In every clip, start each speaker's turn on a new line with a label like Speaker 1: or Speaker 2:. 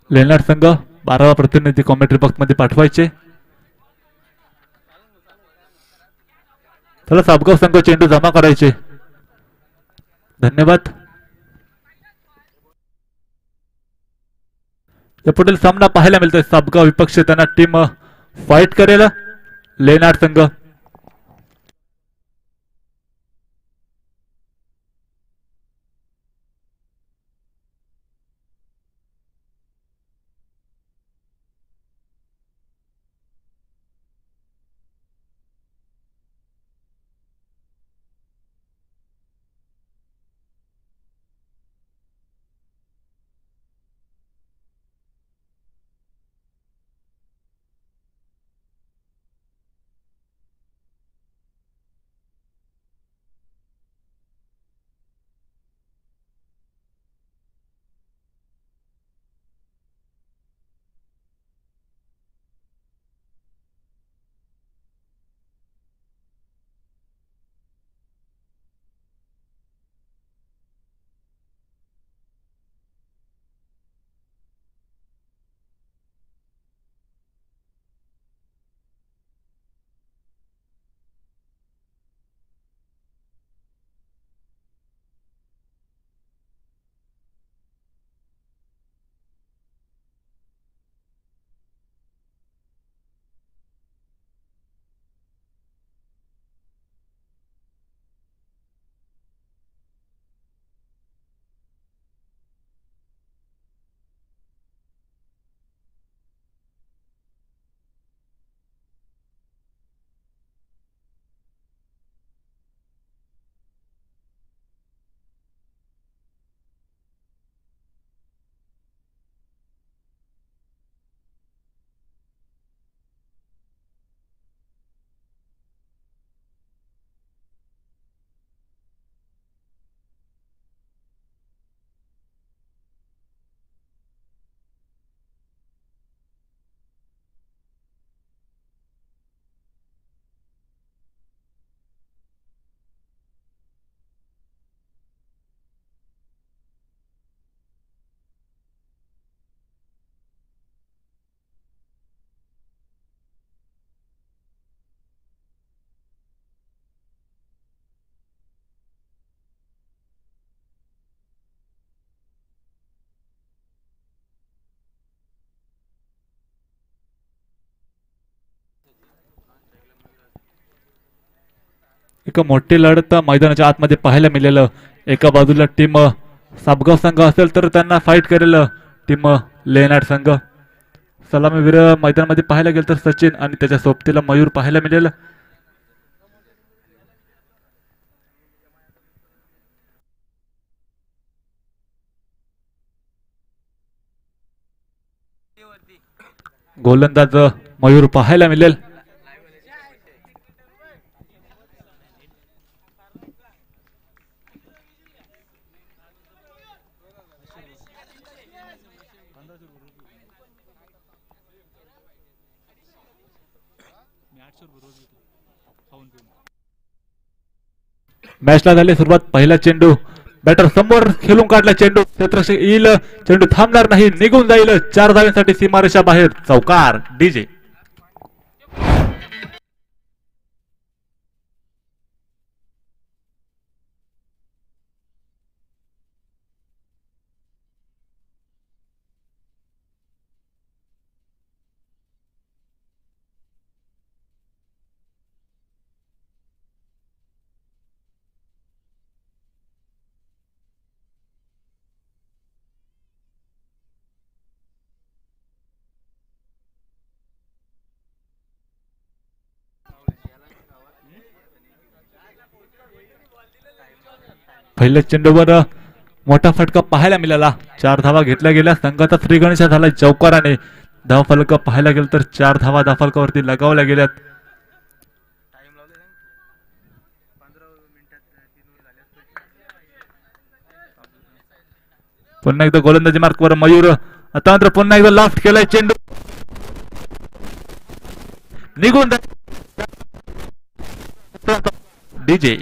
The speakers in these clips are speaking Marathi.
Speaker 1: लेनार्ड संघ 12वा प्रतिनिधी कॉमेंट्री बॉक्स मध्ये पाठवायचे. चला साबगाव संघ चेंडू जमा करायचे. धन्यवाद. या पुढील सामना पाहायला मिळतोय. साबगाव विपक्ष त्यांना टीम फाईट करेल. लेनार्ड संघ एक मोठी लढत मैदानाच्या आतमध्ये पाहायला मिळालं. एका बाजूला टीम साबगाव संघ असेल तर त्यांना फाईट करेल टीम लेनार्ड संघ. सलामीवीर मैदानामध्ये पाहायला गेलं तर सचिन आणि त्याच्या सोबतीला मयूर पाहायला मिळेल. गोलंदाज मयूर पाहायला मिळेल. मॅचला झाली सुरुवात. पहिला चेंडू बॅटर समोर खेळून काढला. चेंडू क्षेत्ररक्षक येईल. चेंडू थांबणार नाही, निघून जाईल. 4 धावांसाठी सीमारेषा बाहेर. चौकार डीजे. पहिल्या चेंडूवर मोठा फटका पाहायला मिळाला. 4 धावा घेतल्या गेल्या. संघाचा श्रीगणेशा झाला चौकाराने. धावफलक पाहायला गेलं तर 4 धावा धावफलकावरती लगावल्या गेल्यात. पुन्हा एकदा गोलंदाजी मार्कवर मयूर. आता मात्र पुन्हा एकदा लाफ्ट केलाय. चेंडू निघून डीजे.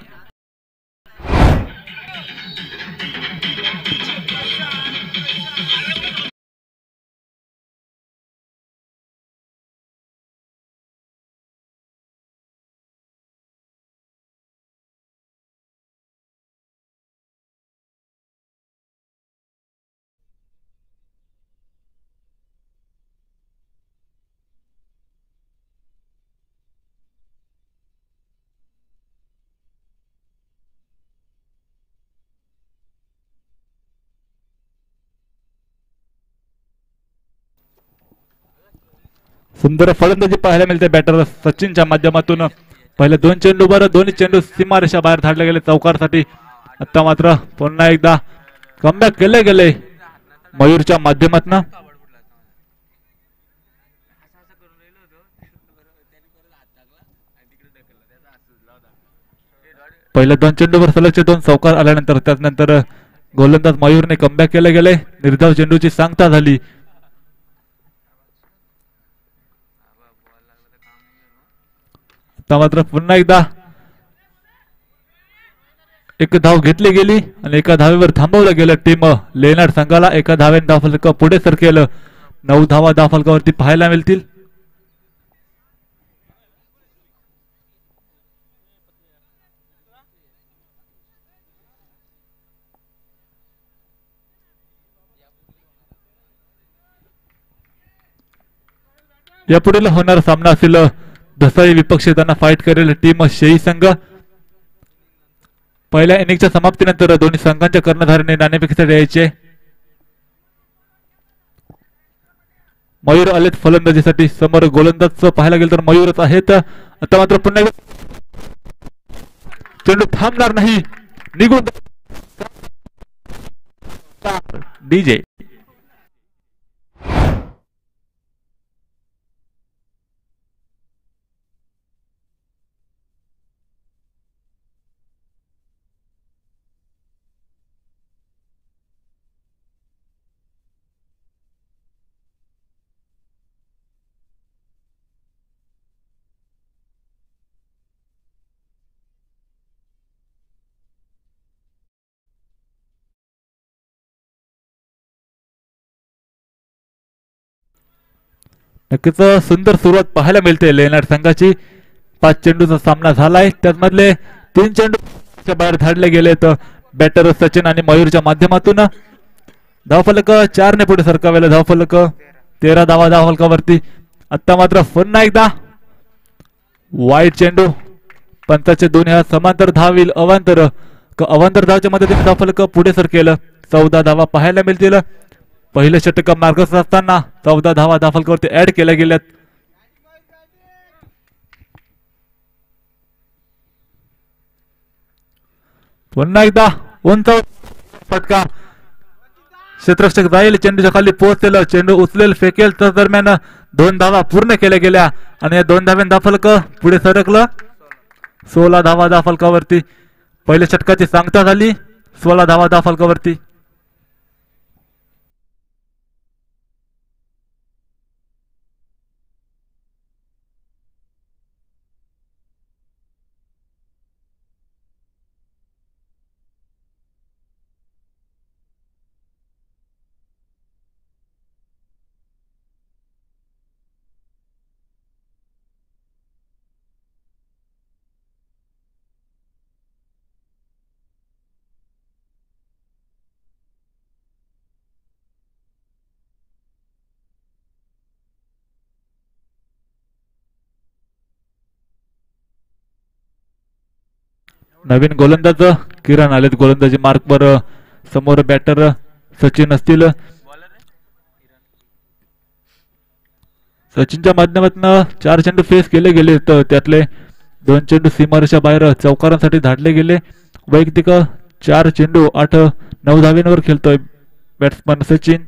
Speaker 1: सुंदर फलंदाजी पाहायला मिळते बॅटर सचिनच्या माध्यमातून. पहिले 2 चेंडूवर दोन्ही चेंडू सीमारेषा बाहेर धाडले गेले चौकारसाठी. आता मात्र पुन्हा एकदा कमबॅक केले गेले मयूरच्या माध्यमातून. पहिल्या 2 चेंडूवर सलगचे 2 चौकार आल्यानंतर त्यानंतर गोलंदाज मयूरने कमबॅक केले गेले. निर्धाव चेंडूची सांगता झाली. आता मात्र पुन्हा एकदा एक धाव घेतली गेली आणि एका धावेवर थांबवलं गेलं टीम लेनार्ड संघाला. एका धावेने धावफलक पुढे सरकेलं. 9 धावा धावफलकावरती पाहायला मिळतील. यापुढील होणारा सामना असेल दसाई विपक्षी त्यांना फाईट करेल टीम शेई संघ. पहिल्या इनिंगच्या समाप्तीनंतर दोन्ही संघांच्या कर्णधारांनी नाणेफेकीसाठी यायचे. मयूर आलेत फलंदाजीसाठी. समोर गोलंदाज पाहायला गेलं तर मयूरच आहेत. आता मात्र पुन्हा चेंडू थांबणार नाही. निघून डीजे नक्कीच सुंदर सुरुवात पाहायला मिळते लेनार्ड संघाची. 5 चेंडूचा सामना झालाय. त्यामधले 3 चेंडू बाहेर धाडले गेलेत बॅटर सचिन आणि मयूरच्या माध्यमातून. धावफलक 4 ने पुढे सरकावेला. धावफलक 13 धावा धावफलकावरती. आता मात्र पुन्हा एकदा वाईट चेंडू. पंचाचे दोन्ही हात समांतर धावील. अवांतर धावच्या मदतीने धावफलक पुढे सरकेलं. 14 धावा पाहायला मिळतील. पहिले षटक मार्गस्थ असताना 14 धावा धावफलकावरती ऍड केल्या गेल्यात. पुन्हा एकदा उंच फटका. क्षेत्ररक्षक जाईल. चेंडूच्या खाली पोहोचलेलं. चेंडू उचलेल फेकेल तर दरम्यान 2 धावा पूर्ण केल्या गेल्या आणि या 2 धाव्यान धावफलक पुढे सरकलं 16 धावा धावफलकावरती. पहिल्या षटकाची सांगता झाली 16 धावा धावफलकावरती. नवीन गोलंदाज किरण आलेत गोलंदाजी मार्कवर. समोर बॅटर सचिन असतील. सचिनच्या माध्यमातून 4 चेंडू फेस केले गेले. त्यातले 2 चेंडू सीमारेषा बाहेर चौकारांसाठी धाडले गेले. वैयक्तिक 4 चेंडू 8-9 धाव्यांवर खेळतोय बॅट्समन सचिन.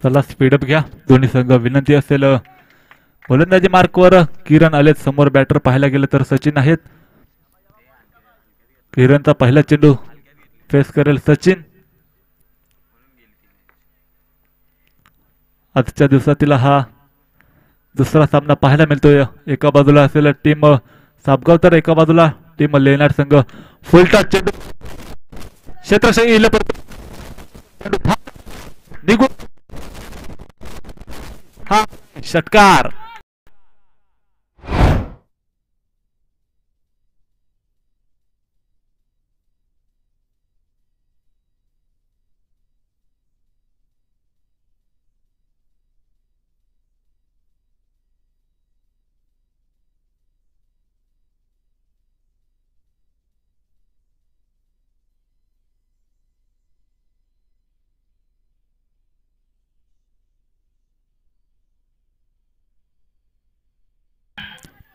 Speaker 1: चला स्पीडअप घ्या. दोन्ही संघ विनंती असेल. गोलंदाजी मार्कवर किरण आलेत. समोर बॅटर पाहायला गेलं तर सचिन आहेत. किरणचा पहिला चेंडू फेस करेल सचिन. आजच्या दिवसातील हा दुसरा सामना पाहायला मिळतोय. एका बाजूला असेल टीम सापगाव तर एका बाजूला टीम लेनार्ड संघ. फुलटा चेंडू क्षेत्रक्षक निघून हा षटकार.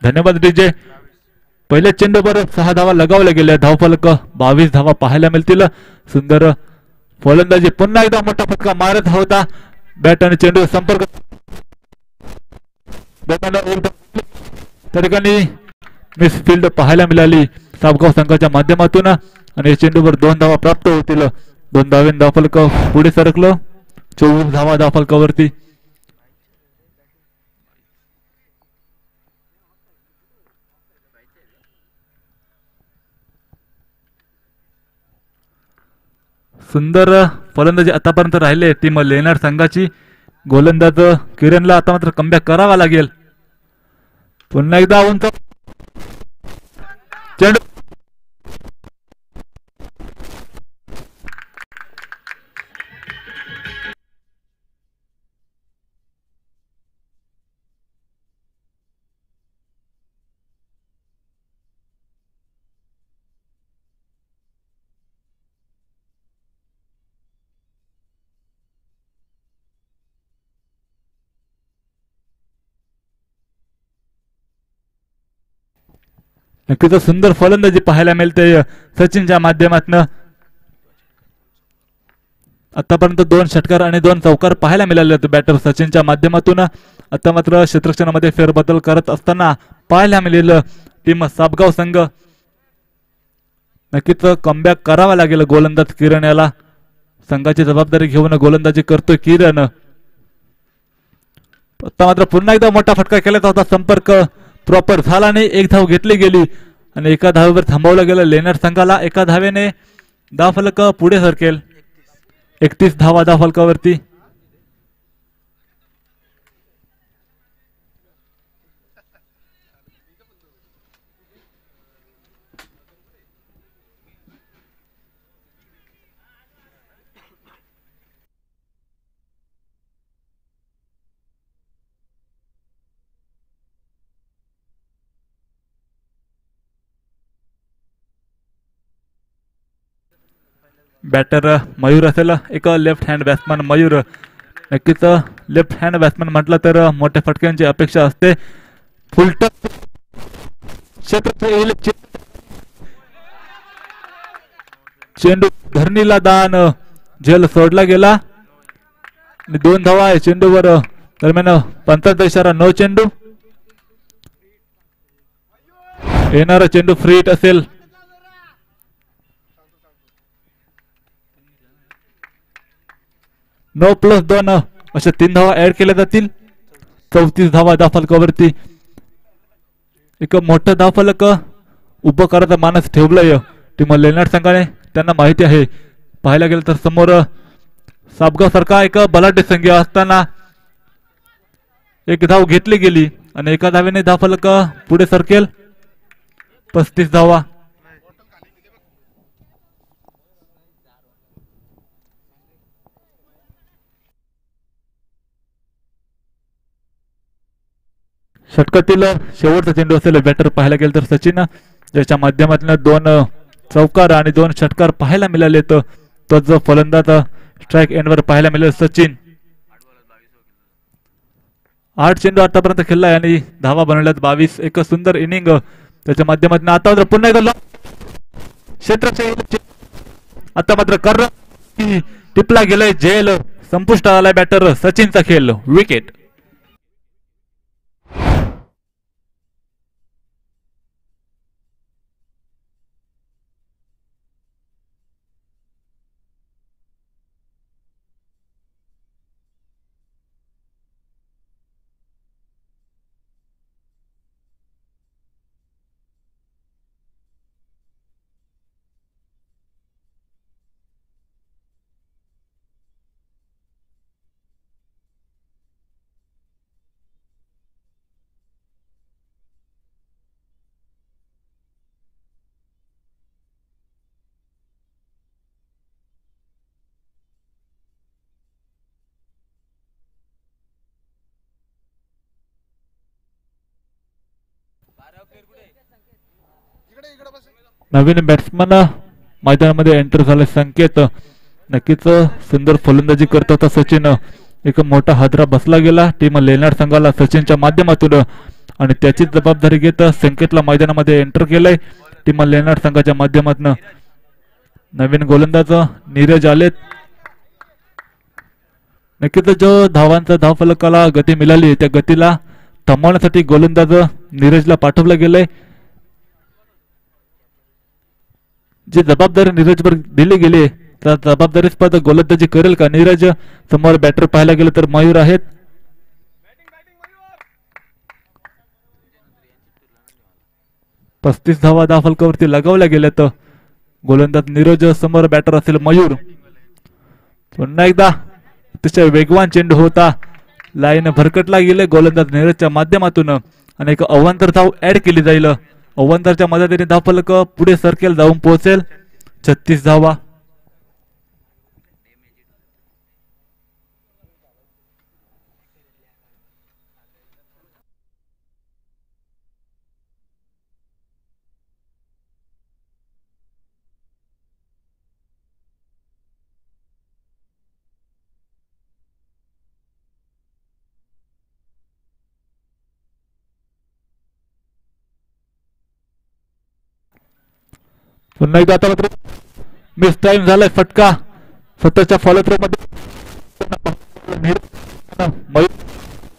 Speaker 1: धन्यवाद डीजे. पहिल्या चेंडूवर 6 धावा लगावल्या गेल्या. धावफलक 22 धावा पाहायला मिळतील. सुंदर फलंदाजी. पुन्हा एकदा मोठा फटका मारत होता. बॅट आणि चेंडू संपर्क त्या ठिकाणी मिसफिल्ड पाहायला मिळाली साबगाव संघाच्या माध्यमातून आणि चेंडूवर 2 धावा प्राप्त होतील. 2 धावेन धावफलक पुढे सरकलं. 24 धावा धावफलकावरती. सुंदर फलंदाजी आतापर्यंत राहिले टीम लेनार संघाची. गोलंदाज किरणला आता मात्र कमबॅक करावा लागेल. पुन्हा एकदा उंच चेंडू नक्कीच सुंदर फलंदाजी पाहायला मिळते सचिनच्या माध्यमातून. आतापर्यंत 2 षटकार आणि 2 चौकार पाहायला मिळाले बॅटर सचिनच्या माध्यमातून. आता मात्र क्षेत्ररक्षणामध्ये फेरबदल करत असताना पाहायला मिळेल टीम साबगाव संघ. नक्कीच कमबॅक करावा लागेल गोलंदाज किरण याला. संघाची जबाबदारी घेऊन गोलंदाजी करतोय किरण. आता मात्र पुन्हा एकदा मोठा फटका केला होता. संपर्क प्रॉपर झाला नाही. 1 धाव घेतली गेली आणि एका धावेवर थांबवलं गेलं लेनर संघाला. एका धावेने धावफलक पुढे सरकेल. 31 धावा धावफलकावरती. बॅटर मयूर असेल. एक लेफ्ट हँड बॅट्समन मयूर. नक्कीच लेफ्ट हँड बॅट्समन म्हटलं तर मोठ्या फटक्यांची अपेक्षा असते. फुलटप चेंडू धरणीला दान. झेल सोडला गेला आणि 2 धावा आहे चेंडूवर. दरम्यान पंचांचा इशारा नो चेंडू. येणारा चेंडू फ्री हिट असेल. नो प्लस 2 अशा 3 धावा ऍड केल्या जातील. 34 धावा धावफलकावरती. एक मोठं धावफलक उभं करायचा मानस ठेवलंय टीम लेनार संघाने. त्यांना माहिती आहे. पाहायला गेलं तर समोर साबगाव सारखा एक बलाढ्य संघ असताना 1 धाव घेतली गेली आणि एका धावेने धावफलक पुढे सरकेल. 35 धावा. षटकातील शेवटचा चेंडू असेल बॅटर पाहायला गेलं तर सचिन, ज्याच्या माध्यमातून 2 चौकार आणि 2 षटकार पाहायला मिळाले. तो जो फलंदाज स्ट्राइक एंडवर पाहायला मिळेल सचिन. 8 चेंडू आतापर्यंत खेळलाय आणि धावा बनवल्यात 22. एक सुंदर इनिंग त्याच्या माध्यमातून. आता पुन्हा एकदा क्षेत्र आता मात्र कर टिपला गेलाय जेल. संपुष्ट आलाय बॅटर सचिनचा खेळ. विकेट. नवीन बॅट्समन मैदानामध्ये एंटर झाले संकेत. नक्कीच सुंदर फलंदाजी करत होता सचिन. एक मोठा हादरा बसला गेला टीम लेनार संघाला सचिनच्या माध्यमातून. आणि त्याची जबाबदारी घेत संकेतला मैदानामध्ये एंटर केलंय टीम लेनार्ड संघाच्या माध्यमातून. नवीन गोलंदाज नीरज आलेत. नक्कीच जो धावांचा धावफलकाला गती मिळाली त्या गतीला थांबवण्यासाठी गोलंदाज नीरजला पाठवलं गेलंय. जी जबाबदारी नीरजवर दिली गेली त्या जबाबदारीस्पद गोलंदाजी करेल का नीरज? समोर बॅटर पाहायला गेलं तर मयूर आहेत. पस्तीस धावा धावफलकावरती लगावल्या गेल्या तर गोलंदाज नीरज, समोर बॅटर असेल मयूर. पुन्हा एकदा अतिशय वेगवान चेंडू होता, लाईन भरकटला गेले गोलंदाज नीरजच्या माध्यमातून आणि एक अवांतर धाव ऍड केली जाईल. अवांतरच्या मदतीने धावफलक पुढे सरकेल, जाऊन पोहोचेल 36 धावा. पुन्हा एकदा आता मात्र मिस टाइम झालाय, फटका स्वतःच्या फॉलो थ्रो मध्ये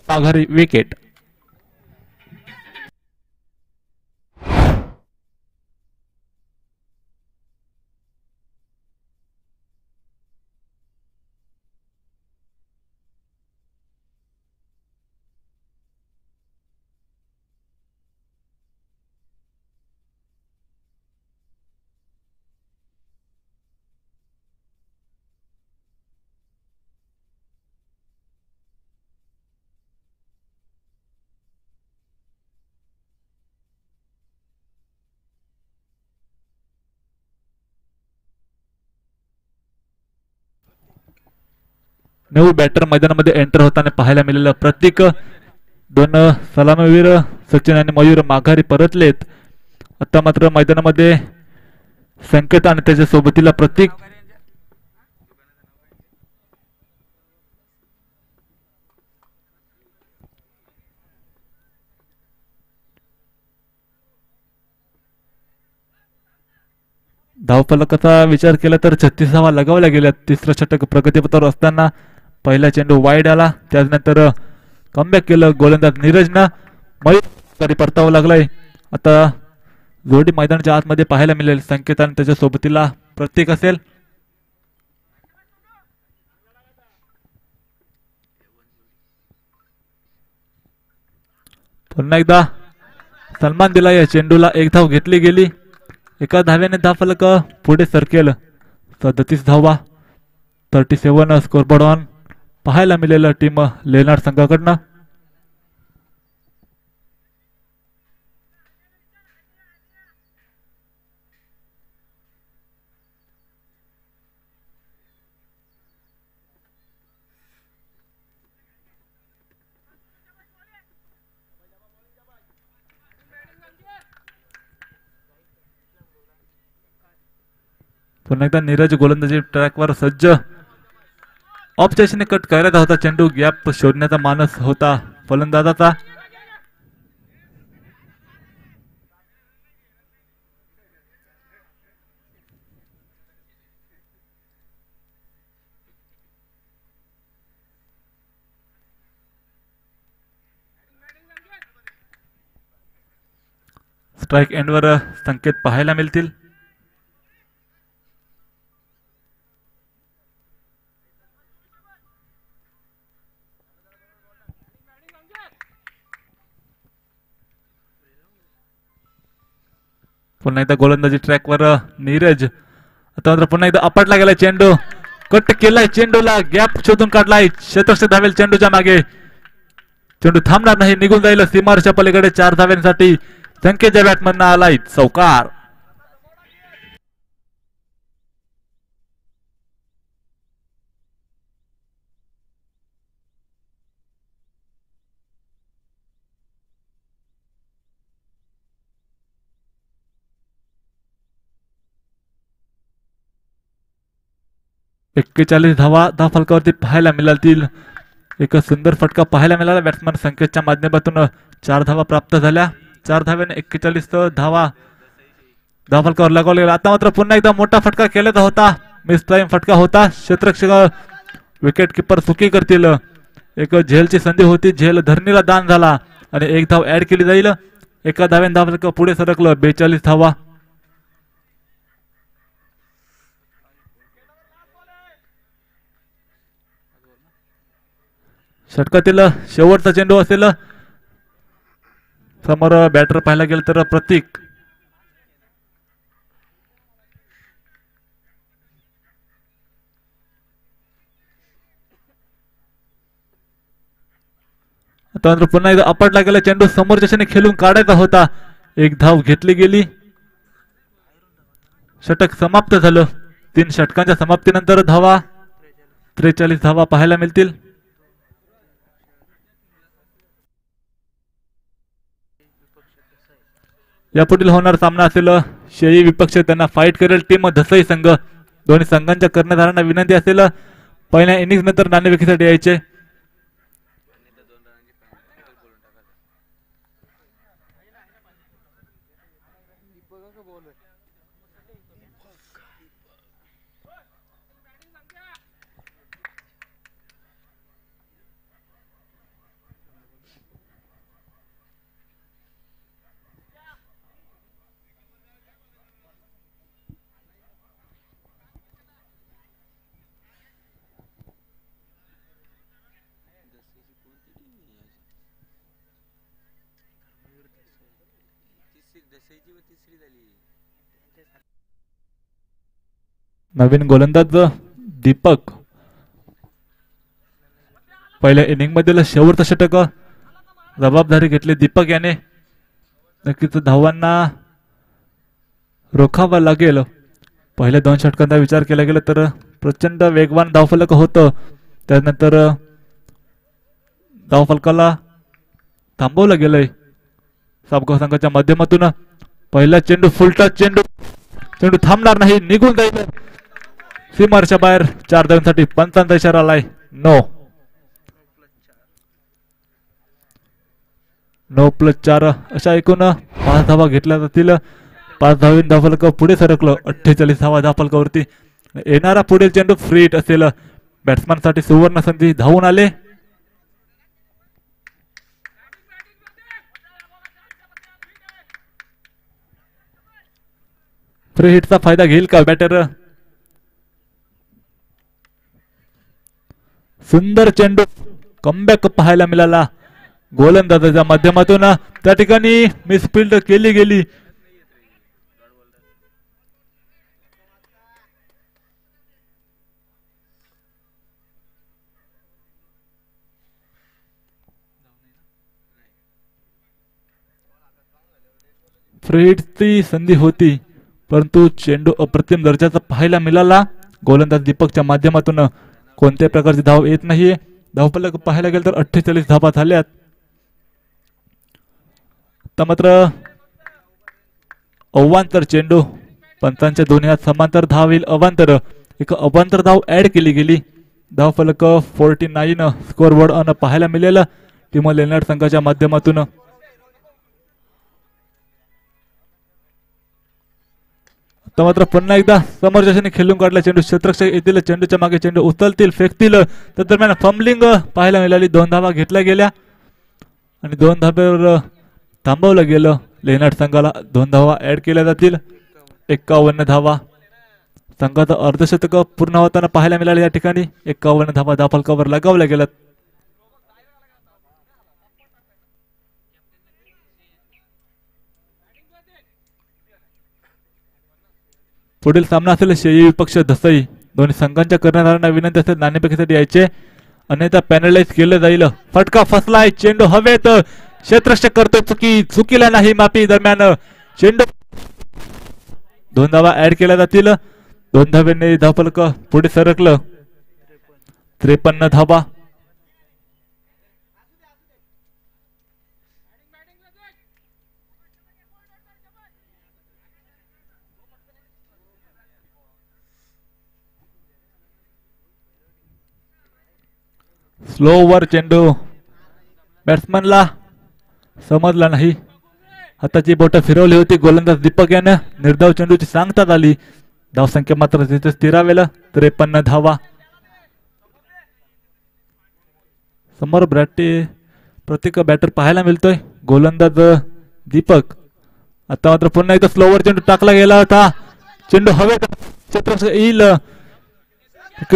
Speaker 1: माघारी विकेट. नऊ बॅटर मैदानामध्ये एंटर होताना पाहायला मिळालं. प्रत्येक दोन सलामीवीर सचिन आणि मयूर माघारी परतलेत. आता मात्र मैदानामध्ये संकेत आणि त्याच्या सोबतीला प्रतीक. धावफलकाचा विचार केला तर 36 धावा लगावल्या गेल्या. तिसरं षटक प्रगतीपथावर असताना पहिला चेंडू वाईड आला, त्यानंतर कमबॅक केलं गोलंदाज नीरजनं. मयूर परतावं लागलाय. आता जोडी मैदानाच्या आतमध्ये पाहायला मिळेल. संकेत आणि त्याच्या सोबतीला प्रत्येक असेल. पुन्हा एकदा सन्मान दिला या चेंडूला. एक धाव घेतली गेली. एका धाव्याने धावफलक पुढे सरकेल. 37 धावा 37 स्कोरबोर्ड ऑन पाहायला मिळेल टीम लेनार्ड संघाकडनं. पुन्हा एकदा नीरज गोलंदाजी ट्रॅकवर सज्ज. ऑफ स्टेशनने कट करायचा होता चेंडू. गॅप शोधण्याचा मानस होता फलंदाजाचा. स्ट्राइक एंडवर संकेत पाहायला मिळतील. पुन्हा एकदा गोलंदाजी ट्रॅकवर नीरज. आता मात्र पुन्हा एकदा आपटला गेलाय चेंडू. कट केलाय चेंडूला, गॅप शोधून काढलाय. शतक धावेल चेंडूच्या मागे. चेंडू थांबणार नाही, निघून जाईल सीमारच्या पलीकडे. 4 धाव्यांसाठी संकेतच्या बॅटमधनं आलाय चौकार. एक्केचाळीस धावा धावफलकावरती पाहायला मिळातील. एक सुंदर फटका पाहायला मिळाला बॅट्समन संकेतच्या माध्यमातून. 4 धावा प्राप्त झाल्या. 4 धाव्याने 41 धावा धावफलकावर लगावला गेला. आता मात्र पुन्हा एकदा मोठा फटका केलेला होता. मिस टाइम फटका होता. क्षेत्ररक्षक विकेट किपर चुकी करतील. एक झेलची संधी होती. झेल धरणीला दान झाला आणि एक धाव ऍड केली जाईल. एका धाव्याने धावफलक पुढे सरकलं. 42 धावा. षटकातील शेवटचा चेंडू असेल. समोर बॅटर पाहायला गेलं तर प्रतीक. आता पुन्हा एकदा आपटला गेला चेंडू. समोरच्या दिशेने खेळून काढायचा होता. एक धाव घेतली गेली. षटक समाप्त झालं. 3 षटकांच्या समाप्तीनंतर धावा 43 धावा पाहायला मिळतील. यापुढील होणार सामना असेल शेळी विपक्ष. त्यांना फाईट करेल टीम धसई संघ. दोन्ही संघांच्या कर्णधारांना विनंती असेल पहिल्या इनिंग्स नंतर नाणेफेकीसाठी यायचे. नवीन गोलंदाज दीपक. पहिल्या इनिंग मधील शेवटचं षटक जबाबदारी घेतली दीपक याने. नक्कीच धावांना रोखावा लागेल. पहिल्या 2 षटकांचा विचार केला गेला तर प्रचंड वेगवान धावफलक होतं. त्यानंतर धावफलकाला थांबवलं गेलंय साबगाव संघाच्या माध्यमातून. पहिला चेंडू फुलटा चेंडू. चेंडू थांबणार नाही, निघून जाईल सीमारच्या बाहेर. 4 धावांसाठी पंचांचा इशारा आलाय. नो 9+4 अशा एकूण 5 धावा घेतल्या जातील. 5 धावांनी धावफलक पुढे सरकलं. 48 धावा धावफलकावरती. येणारा पुढील चेंडू फ्री हिट असेल. बॅट्समॅन साठी सुवर्ण संधी. धावून आले. फ्री हिटचा फायदा घेईल का बॅटर? सुंदर चेंडू कमबॅक पाहायला मिळाला गोलंदाजाच्या माध्यमातून. त्या ठिकाणी मिसफिल्ड केली गेली. फ्री हिटची संधी होती परंतु चेंडू अप्रतिम दर्जाचा पाहायला मिळाला. गोलंदाज दीपकच्या माध्यमातून कोणत्याही प्रकारची धाव येत नाहीये. धावफलक पाहायला गेलं तर 48 धावा झाल्यात. तर मात्र अवांतर चेंडू. पंचांच्या दोन्ही हात समांतर धाव येईल. अवांतर एक अवांतर धाव ऍड केली गेली. धावफलक 49 स्कोर बोर्ड अन पाहायला मिळेल टीम लेनर्ड संघाच्या माध्यमातून. तर मात्र पुन्हा एकदा समोरच्या दिशेने खेळून काढला चेंडू. क्षेत्ररक्षक येतील. चेंडूच्या मागे चेंडू उचलतील, फेकतील. तर दरम्यान फंबलिंग पाहायला मिळाली. 2 धावा घेतल्या गेल्या आणि 2 धाब्यावर थांबवलं गेलं. लेनर्ड संघाला 2 धावा ऍड केल्या जातील. 51 धावा. संघाचं अर्धशतक पूर्ण होताना पाहायला मिळाले. या ठिकाणी 51 धावा धावफलकावर लगावल्या गेल्यात. पुढील सामना असेल शेळी विपक्ष धसई. दोन्ही संघांच्या कर्णधारांना विनंती असेल नाणेफेकीसाठी यायचे, अन्यथा पॅनलाइज केलं जाईल. फटका फसलाय. चेंडू हवेत. क्षेत्ररक्षक करतोय चुकी. चुकीला नाही माफी. दरम्यान चेंडू 2 धावा ऍड केल्या जातील. 2 धाव्यांनी धावफलक पुढे सरकलं. 53 धावा. स्लो वर चेंडू. बॅट्समनला समजला नाही. हाताची बोटं फिरवली होती गोलंदाज दीपक यानं. निर्धाव चेंडूची सांगतात आली. धावसंख्या मात्र तिथे स्थिरावेल. 53 धावा. समोर प्रत्येक बॅटर पाहायला मिळतोय. गोलंदाज दीपक. आता मात्र पुन्हा एकदा स्लोवर चेंडू टाकला गेला होता. चेंडू हवेत क्षेत्र येईल.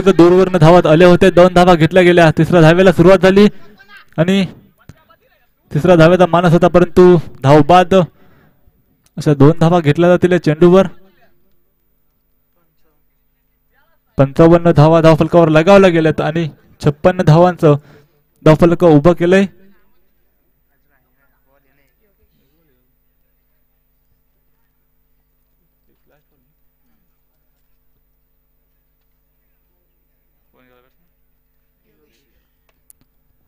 Speaker 1: दूरवरनं धावात आले होते. 2 धावा घेतल्या गेल्या. तिसऱ्या धावेला सुरुवात झाली आणि तिसऱ्या धावेचा मानस होता परंतु धाव बाद. अशा 2 धावा घेतल्या जातील चेंडूवर. 55 धावा धावफलकावर लगावल्या गेल्यात आणि 56 धावांचं धावफलक उभं केलंय.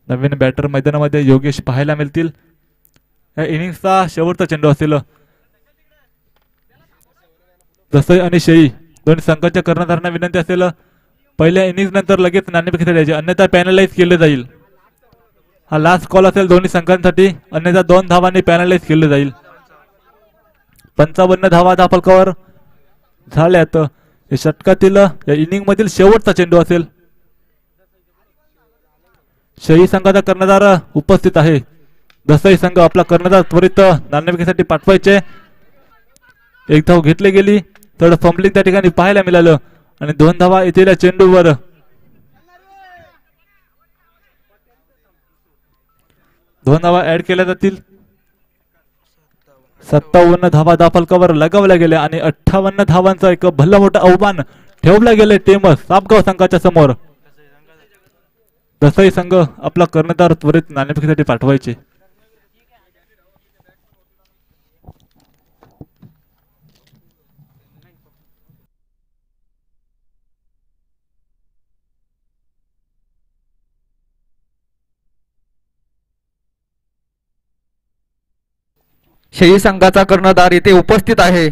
Speaker 1: नवीन बॅटर मैदानामध्ये योगेश पाहायला मिळतील. या इनिंगचा शेवटचा चेंडू असेल. जसई आणि शेळी दोन्ही संघाच्या कर्णधारांना विनंती असेल पहिल्या इनिंग नंतर लगेच नाणेफेक खेळायची अन्यथा पॅनलाइज केले जाईल. हा लास्ट कॉल असेल दोन्ही संघांसाठी अन्यथा 2 धावांनी पॅनलाइज केले जाईल. 55 धावा धावफलकावर झाल्यात. हे षटकातील या इनिंग मधील शेवटचा चेंडू असेल. शेळी संघाचा कर्णधार उपस्थित आहे. दसई संघ आपला कर्णधार त्वरित नाणेफेकीसाठी पाठवायचे. एक धाव घेतली गेली तर फंबलिंग त्या ठिकाणी पाहायला मिळालं आणि 2 धावा येथील चेंडूवर. 2 धावा ऍड केल्या जातील. 57 धावा धावफलकावर लगावल्या गेल्या आणि 58 धावांचा एक भला मोठा आव्हान ठेवलं गेले टीम सापगाव संघाच्या समोर. दसई संघ आपला कर्णधार त्वरित नाणेफेकीसाठी पाठवायचे.
Speaker 2: शेळी संघाचा कर्णधार येथे उपस्थित आहे.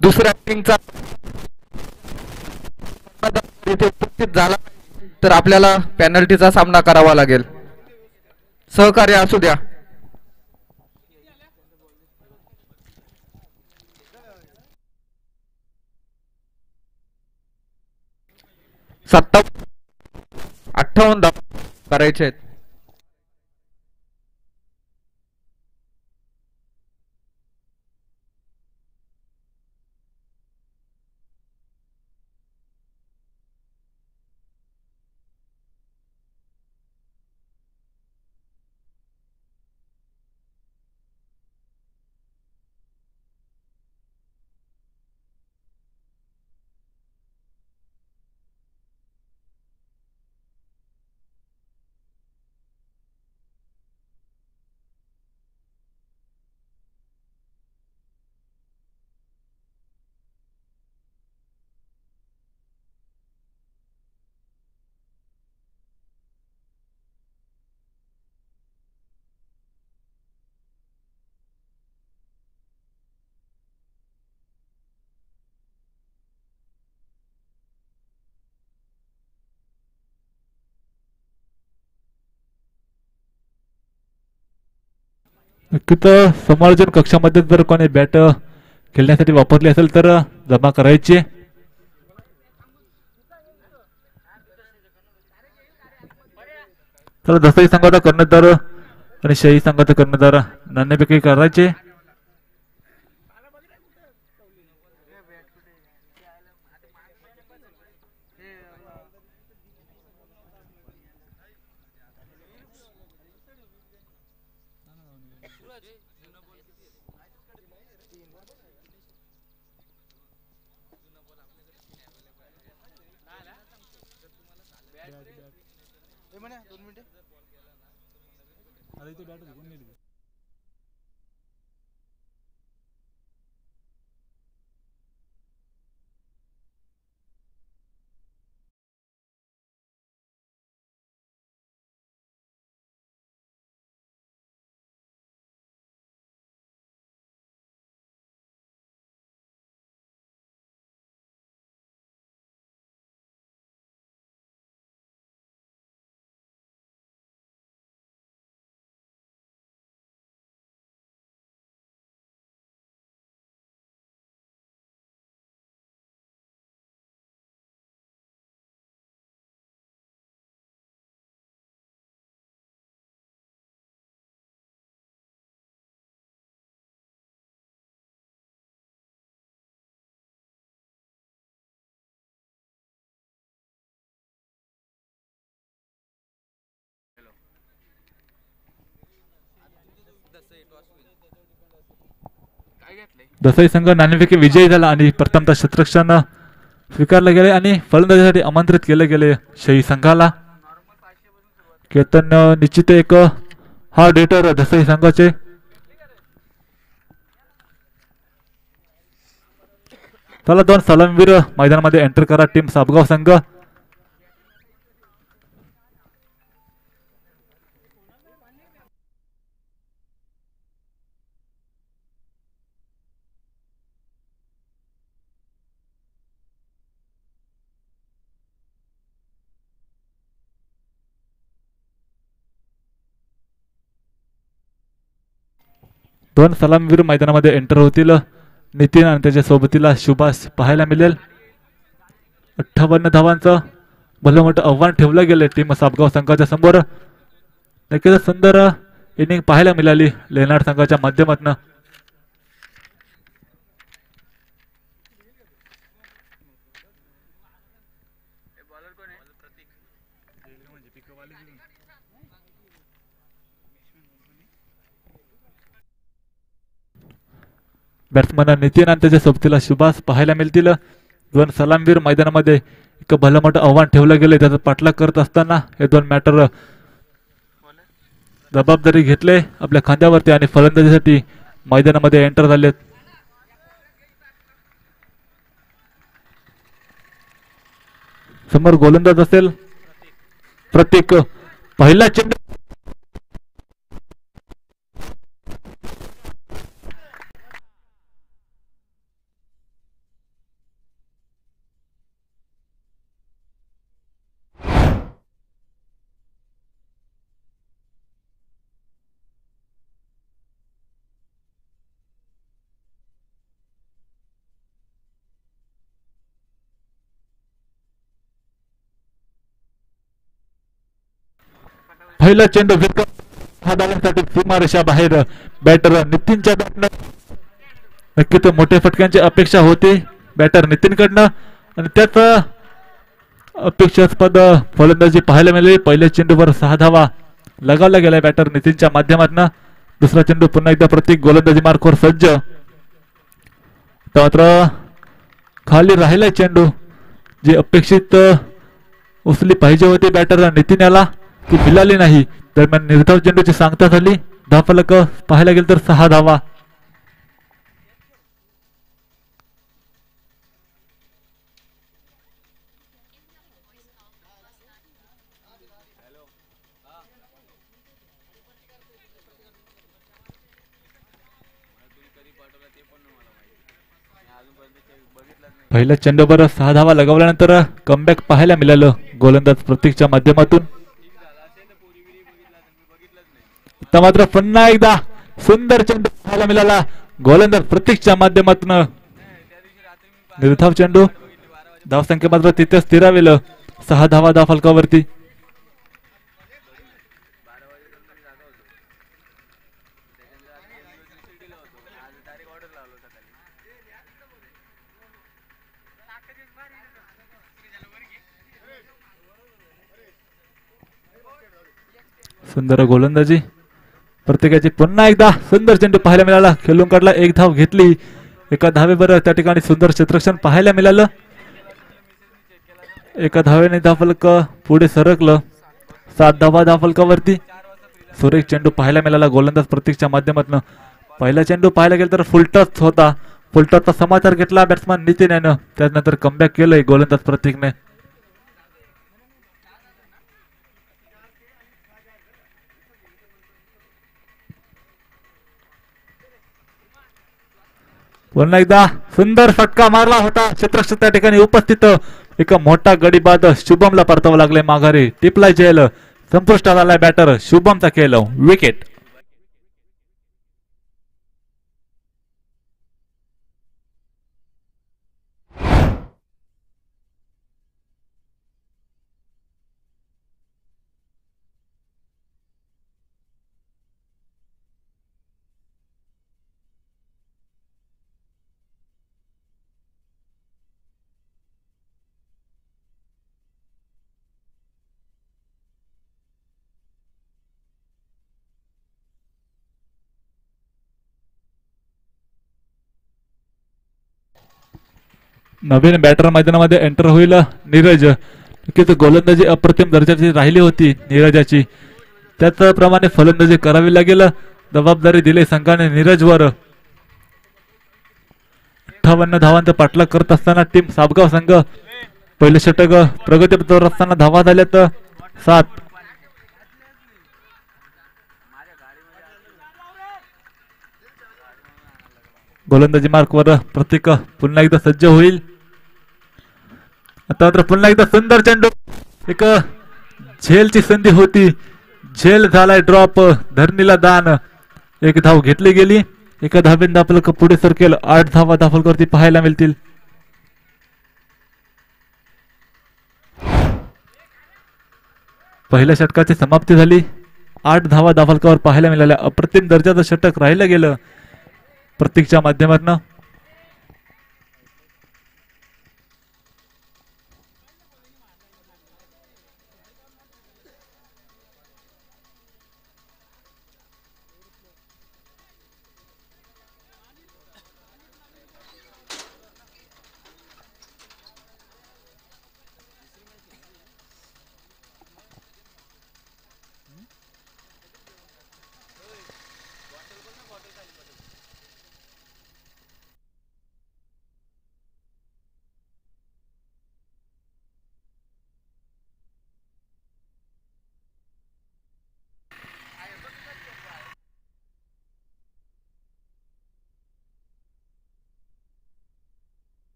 Speaker 2: दुसऱ्या इनिंगचा येथे उपस्थित झाला तर आपल्याला पेनल्टीचा सामना करावा लागेल. सहकार्य असू द्या. सत्ता 58 धावा करायचे आहेत.
Speaker 1: नक्कीच समालोचन कक्षामध्ये जर कोणी बॅट खेळण्यासाठी वापरली असेल तर जमा करायची. तर दसई संघाचा कर्णधार आणि शेळी संघाचा कर्णधार नाणेफेकी करायचे. देसाई संघ नाणेफेकी विजयी झाला आणि प्रथमतः क्षेत्ररक्षण स्वीकारले गेले आणि फलंदाजीसाठी आमंत्रित केले गेले शही संघाला. केतन निश्चित एक हार्ड हिटर देसाई संघाचे. चला 2 सलामीवीर मैदानामध्ये एंटर करा टीम साबगाव संघ. दोन सलामीवीर मैदानामध्ये एंटर होतील. नितीन आणि त्याच्या सोबतीला सुभाष पाहायला मिळेल. 58 धावांचं भलं मोठं आव्हान ठेवलं गेलं टीम साबगाव संघाच्या समोर. नक्कीच सुंदर इनिंग पाहायला मिळाली लेनार्ड संघाच्या माध्यमातून. बॅट्समन नितीन आणि त्याच्या सोबतीला सुभाष पाहायला मिळतील. 2 सलामीवीर मैदानामध्ये एक भलं मोठं आव्हान ठेवलं गेलं. त्याचा पाठलाग करत असताना हे 2 मॅटर जबाबदारी घेतले आपल्या खांद्यावरती आणि फलंदाजीसाठी मैदानामध्ये एंटर झालेत. समोर गोलंदाज असेल प्रत्येक. पहिला चेंडू पहिला चेंडू हा डावांसाठी सीमारेषा बाहेर. बॅटर नितीनच्या बॅटनं नक्कीच मोठ्या फटक्यांची अपेक्षा होती बॅटर नितीनकडनं आणि त्याच अपेक्षास्पद फलंदाजी पाहायला मिळाली. पहिल्या चेंडूवर 6 धावा लगावला गेलाय बॅटर नितीनच्या माध्यमातून. दुसरा चेंडू पुन्हा एकदा प्रत्येक गोलंदाजी मार्कवर सज्ज. मात्र खाली राहिलाय चेंडू जी अपेक्षित उचली पाहिजे होती बॅटर नितीन याला ती मिळाली नाही. दरम्यान निर्धाव चेंडूची सांगता झाली. धावफलक पाहायला गेलं तर 6 धावा. पहिल्या चेंडूवर 6 धावा लगावल्यानंतर कमबॅक पाहायला मिळालं गोलंदाज प्रतीकच्या माध्यमातून. मात्र पुन्हा एकदा सुंदर चेंडू पाहायला मिळाला गोलंदाज प्रतीकच्या माध्यमातून. निर्धाव चेंडू. धावसंख्या मात्र तिथे स्थिरावेल 6 धावा धाव फलकावरती. सुंदर गोलंदाजी प्रत्येकाची. पुन्हा एकदा सुंदर चेंडू पाहायला मिळाला. खेळून काढला. 1 धाव घेतली. एका धावेवर त्या ठिकाणी सुंदर क्षेत्ररक्षण पाहायला मिळालं. एका धावेने धावफलक पुढे सरकलं. 7 धावा धावफलकावरती. सुरेख चेंडू पाहायला मिळाला गोलंदाज प्रतीकच्या माध्यमातून. पहिला चेंडू पाहायला गेला तर फुलटच होता. फुलटचचा समाचार घेतला बॅट्समन नितीन यानं. त्यानंतर कमबॅक केलंय गोलंदाज प्रतीकने. पुन्हा एकदा सुंदर फटका मारला होता. क्षेत्ररक्षक त्या ठिकाणी उपस्थित. एक मोठा गडी बाद शुभमला परतावं लागले माघारी. टिपलाय जेल. संपुष्टात आलाय बॅटर शुभमचा खेळ. विकेट. नवीन बॅटर मैदानामध्ये एंटर होईल नीरज. नक्कीच गोलंदाजी अप्रतिम दर्जाची राहिली होती नीरजाची, त्याचप्रमाणे फलंदाजी करावी लागेल. जबाबदारी दिली संघाने नीरजवर. 58 धावांचा पाठलाग करत असताना टीम साबगाव संघ पहिले षटक प्रगतीपथावर असताना धावा झाल्यात 7. गोलंदाजी मार्कवर प्रतीक पुन्हा एकदा सज्ज होईल. आता मात्र पुन्हा एकदा सुंदर चेंडू, एक झेलची संधी होती, झेल झालाय ड्रॉप, धरणीला दान. एक धाव घेतली गेली. एका धावेने दाफल पुढे सरकेल. 8 धावा दाफलकरती पाहायला मिळतील. पहिल्या षटकाची समाप्ती झाली. 8 धावा दाफलकावर पाहायला मिळाल्या. अप्रतिम दर्जाचं षटक राहिलं गेलं प्रतीकच्या माध्यमातून.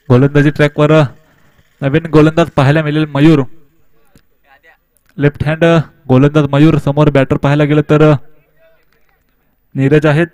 Speaker 1: गोलंदाजी ट्रॅकवर नवीन गोलंदाज पाहायला मिळेल मयूर. लेफ्ट हँड गोलंदाज मयूर. समोर बॅटर पाहायला गेलं तर नीरज आहेत.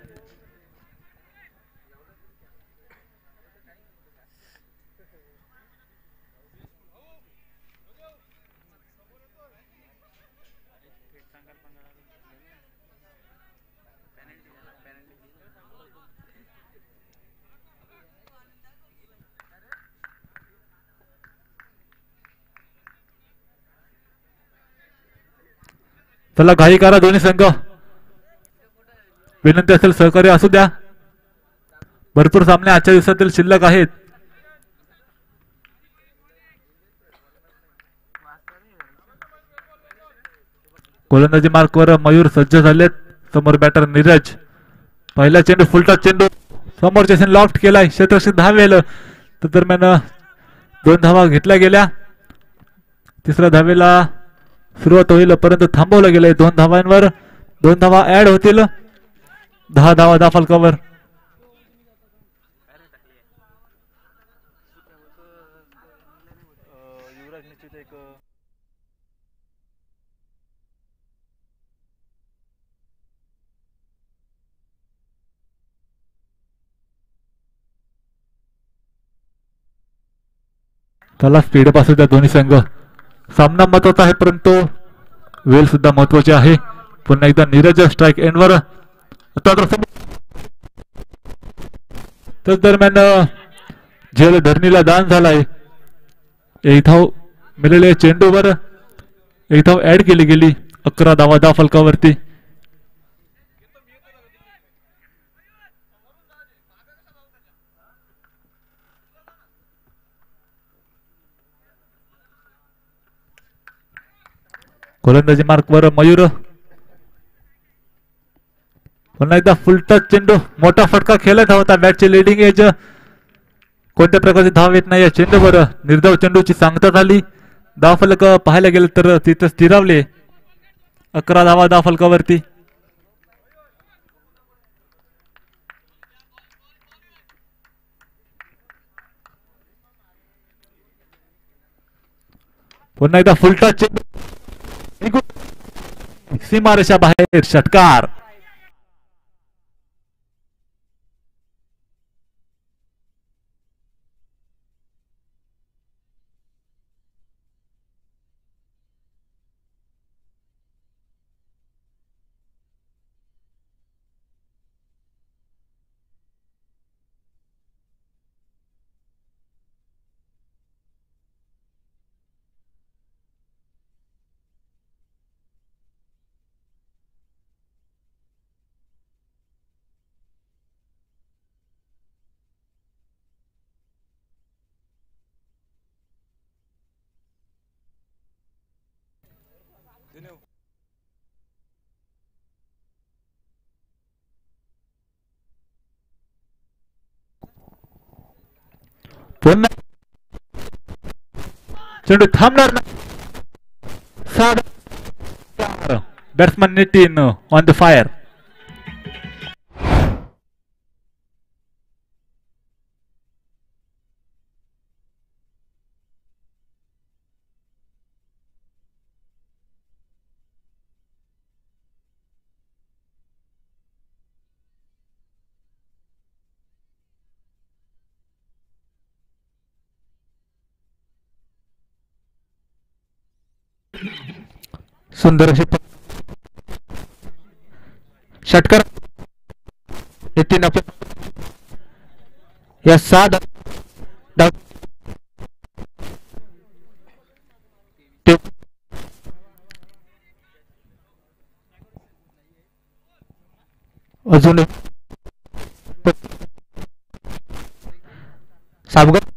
Speaker 1: चला घाई करा दोन्ही संघ. विनंती असेल सहकार्य असू द्या. भरपूर सामने आजच्या दिवसातील शिल्लक आहेत. गोलंदाजी मार्कवर मयूर सज्ज झालेत. समोर बॅटर नीरज. पहिला चेंडू फुलटॉस चेंडू समोरच्या लॉफ्ट केलाय. क्षेत्ररक्षक धावेल. तर दरम्यान 2 धावा घेतल्या गेल्या. तिसऱ्या धावेला सुरुवात होईल परंतु थांबवलं गेलंय. 2 धावांवर 2 धावा ऍड होतील. 10 धावा दाफलकावर. त्याला स्पीड पासू द्या दोन्ही संघ. सामना महत्वाचा आहे परंतु वेळ सुद्धा महत्वाची आहे. पुन्हा एकदा नीरज स्ट्राईक एंडवर. त्याच दरम्यान झेल धरणीला दान झालाय. एक धाव मिळालेल्या चेंडूवर एक धाव ऍड केली गेली. 11 धावा दाफलकावरती. गोलंदाजी मार्कवर मयूर. पुन्हा एकदा फुलटॉस चेंडू. मोठा फटका खेळत होता. बॅटची लिडिंग एज. कोणत्या प्रकारची धाव येत नाही या चेंडूवर. निर्धाव चेंडूची सांगता झाली. दाफलक पाहायला गेलं तर तिथं स्थिरावले. 11 धावा दाफलकावरती. पुन्हा एकदा फुलटॉस चेंडू. सीमारेषा बाहेर षटकार. चेंडू थांबणार नाही. 6 batsman Nitin on the fire.
Speaker 2: सुंदर असे षटकार नितीन या 6 डाव अजून साबगाव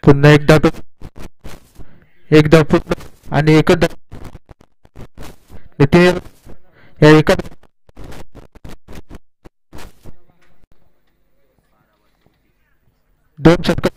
Speaker 2: पुन्हा एकदा पूर्ण आणि एकच नितीन या एका 2 षटकार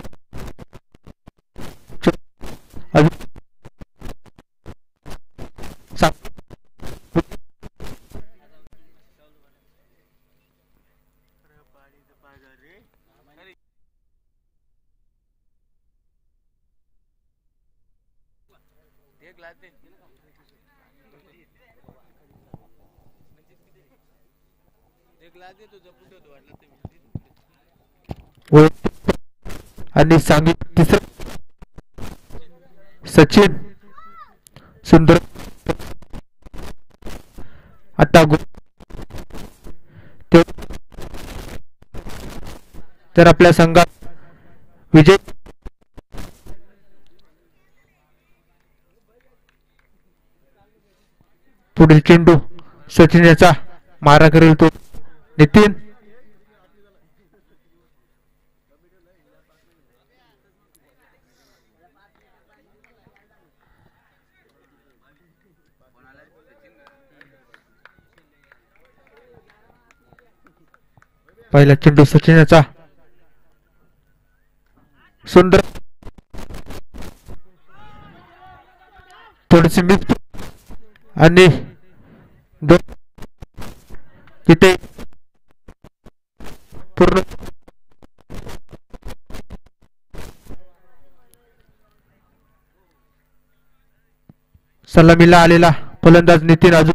Speaker 2: आणि सांगित तिसरं सचिन सुंदर आता तर आपल्या संघात विजय पुढील चेंडू सचिन याचा मारा करेल तो नितीन पहिला चेंडू सचिन याचा सुंदर थोडीशी मिस आणि तिथे पूर्ण सलामीला आलेला फलंदाज नितीन अजून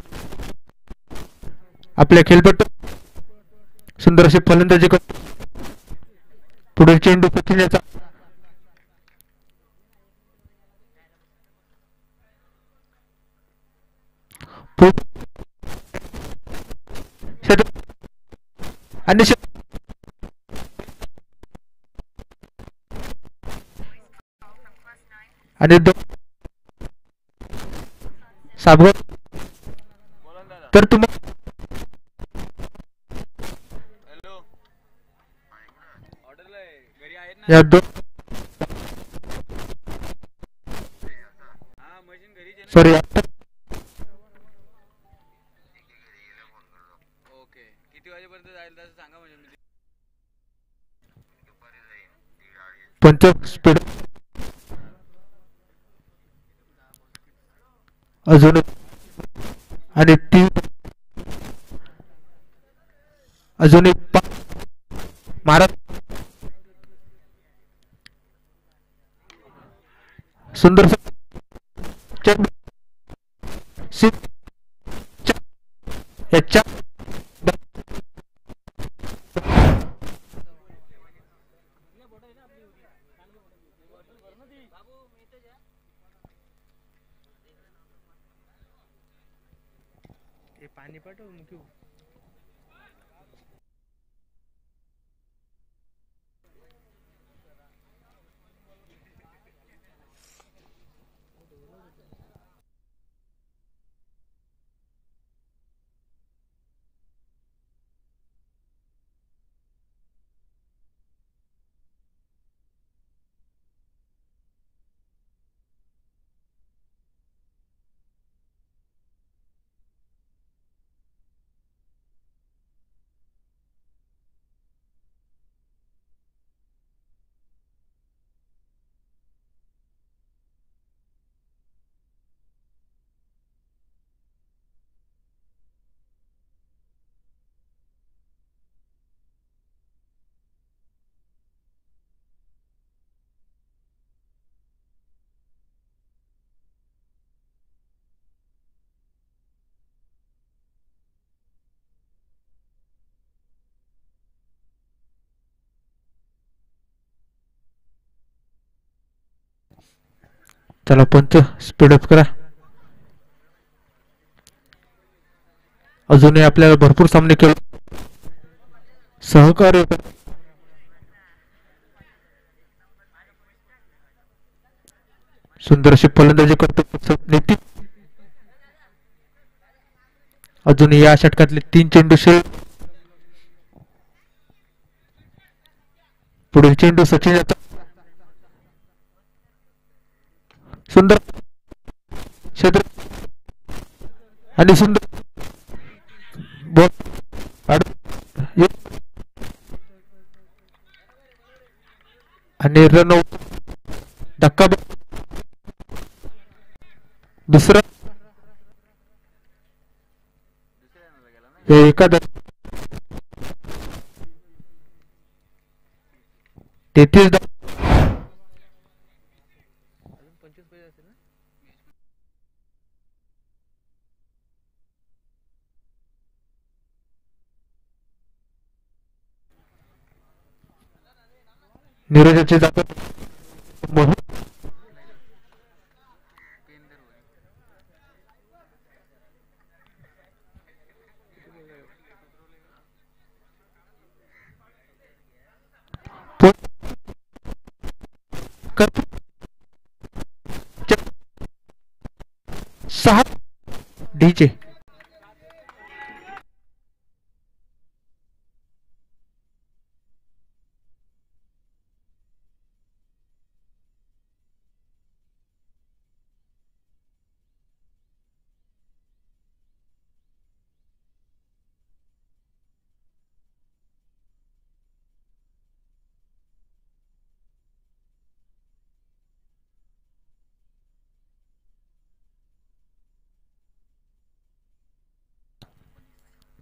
Speaker 2: आपल्या खेळपट्टू सुंदर अशी फलंदाजी करतो पुढील चेंडू सचिन याचा आणि साबगत तर तुम्हाला या 2 सॉरी पंच स्पीड अजून आणि 3 अजून एक महाराज सुंदर याच्या पाणी पाठवून घेऊ चला पंच स्पीडअप करा. अजूनही आपल्याला भरपूर सामने खेळ सहकार्य करा. सुंदर अशी फलंदाजी करतो नितीन. अजूनही या षटकातले 3 चेंडू पुढील चेंडू सचिन याचा सुंदर क्षेत्र आणि सुंदर आणि रन धक्का दुसरा एखादा 33 नीरजाची जागा सहा डीचे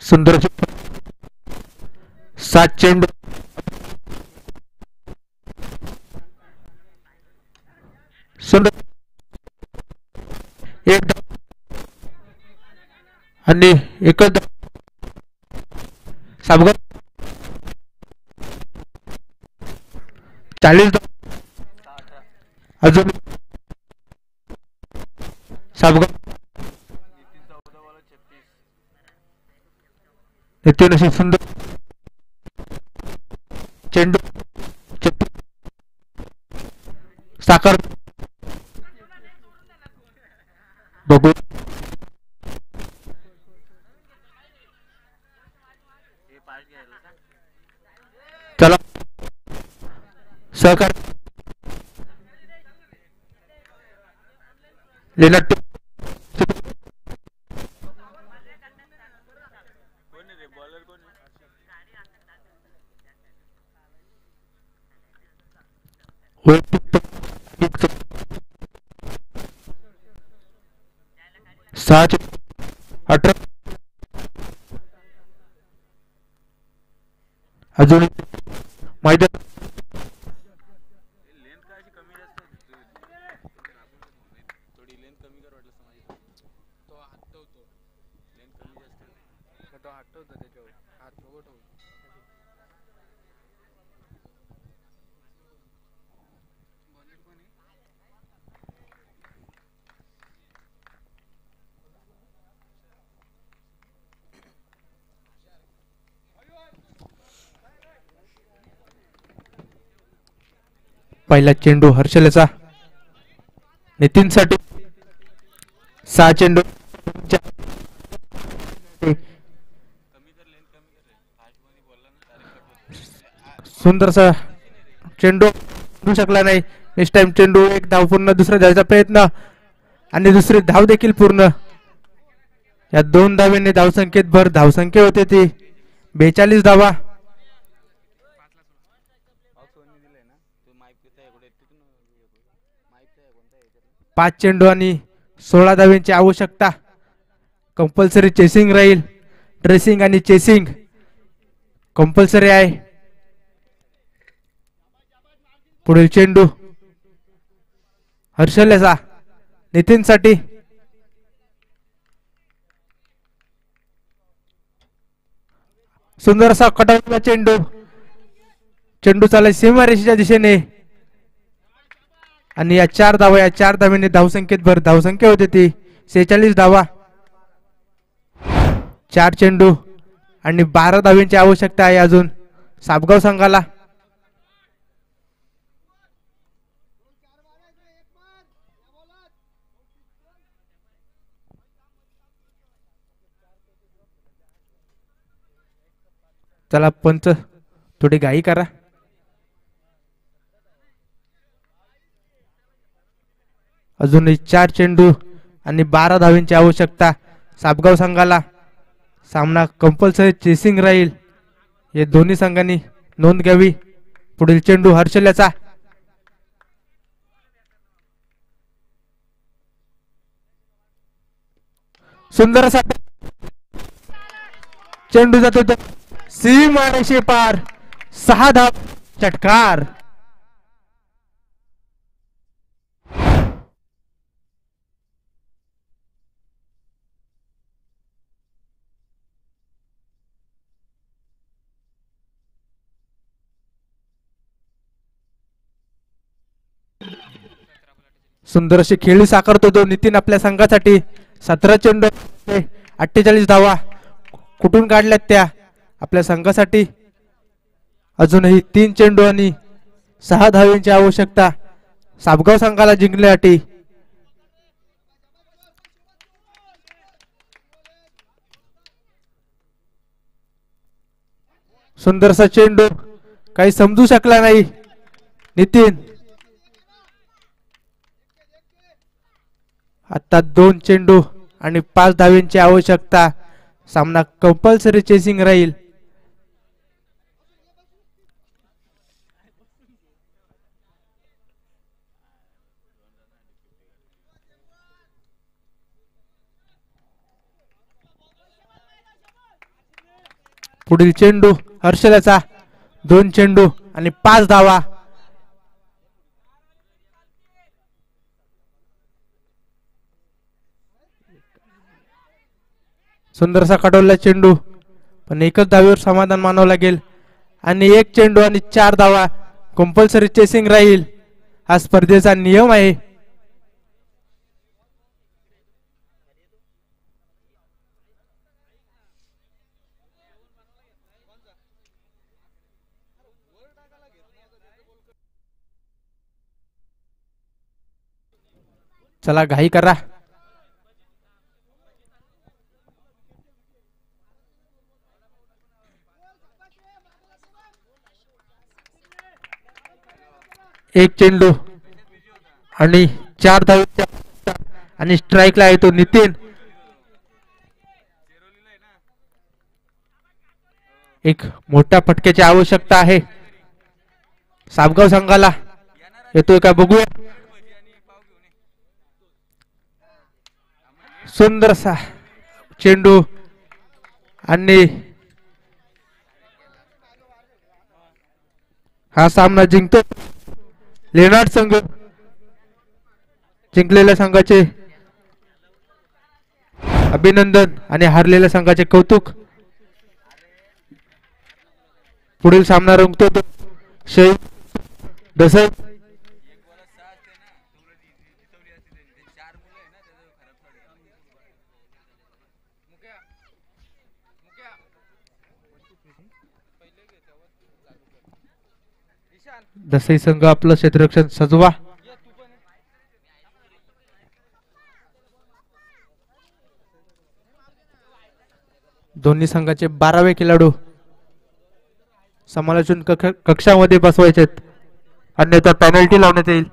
Speaker 2: सुंदर 7 चेंडू सुंदर एक आणि एकच साबगत 40 अजून साबगत नितीन अशी सुंदर चेंडू साकार बघू चला सहकार लेनट सात 18 अजून मैदान पहिला चेंडू हर्षलचा नितीन साठी 6 चेंडू सुंदरसा चेंडू करू शकला नाही. नेक्स्ट टाइम चेंडू एक धाव पूर्ण दुसरा धावायचा प्रयत्न आणि दुसरी धाव देखील पूर्ण. या 2 धावेने धावसंख्येत भर धावसंख्या होते ती 42 धावा. 5 चेंडू आणि 16 धावांची आवश्यकता. कंपल्सरी चेसिंग राहील. ड्रेसिंग आणि चेसिंग कंपल्सरी आहे. पुढील चेंडू हर्षलचा नितीन साठी सुंदर असा कटावलेला चेंडू. चेंडू चालला सीमारेषेच्या दिशेने आणि या 4 धावा, या 4 धावेने धावसंख्येत भर. धावसंख्या होते ती 46 धावा. 4 चेंडू आणि 12 धावांची आवश्यकता आहे अजून सापगाव संघाला. चला पंच थोडी घाई करा. अजूनही 4 चेंडू आणि 12 धावांची आवश्यकता सापगाव संघाला. सामना कंपल्सरी चेसिंग राहील. हे दोन्ही संघांनी नोंद घ्यावी. पुढील चेंडू हर्षल्याचा. सुंदर असा चेंडू जातो सीमारेषे पार. 6 धाव चटकार. सुंदर अशी खेळी साकारतो तो नितीन आपल्या संघासाठी. 17 चेंडू 48 धावा कुठून काढल्यात त्या आपल्या संघासाठी. अजूनही 3 चेंडू आणि 6 धावांची आवश्यकता सापगाव संघाला जिंकण्यासाठी. सुंदरसा चेंडू काही समजू शकला नाही नितीन. आता 2 चेंडू आणि 5 धावांची आवश्यकता. सामना कंपल्सरी चेसिंग राहील. पुढील चेंडू हर्षलाचा. 2 चेंडू आणि 5 धावा. सुंदरसा काढवला चेंडू पण एकच धावेवर समाधान मानावं लागेल. आणि 1 चेंडू आणि 4 धावा. कंपल्सरी चेसिंग राहील. हा स्पर्धेचा नियम आहे. चला घाई करा. एक चेंडू आणि 4 धावा आणि स्ट्राईकला आहे तो नितीन. एक मोठ्या फटक्याची आवश्यकता आहे सापगाव संघाला. येतोय का बघूया. सुंदरसा चेंडू आणि हा सामना जिंकतो लेनार्ड संघ. जिंकलेल्या संघाचे अभिनंदन आणि हारलेल्या संघाचे कौतुक. पुढील सामना रंगतो तो शहीद दसर. दसई संघ आपलं क्षेत्ररक्षण सजवा. दोन्ही संघाचे 12वे खेळाडू समालोचन कक्षामध्ये बसवायचे, अन्यथा पेनल्टी लावण्यात येईल.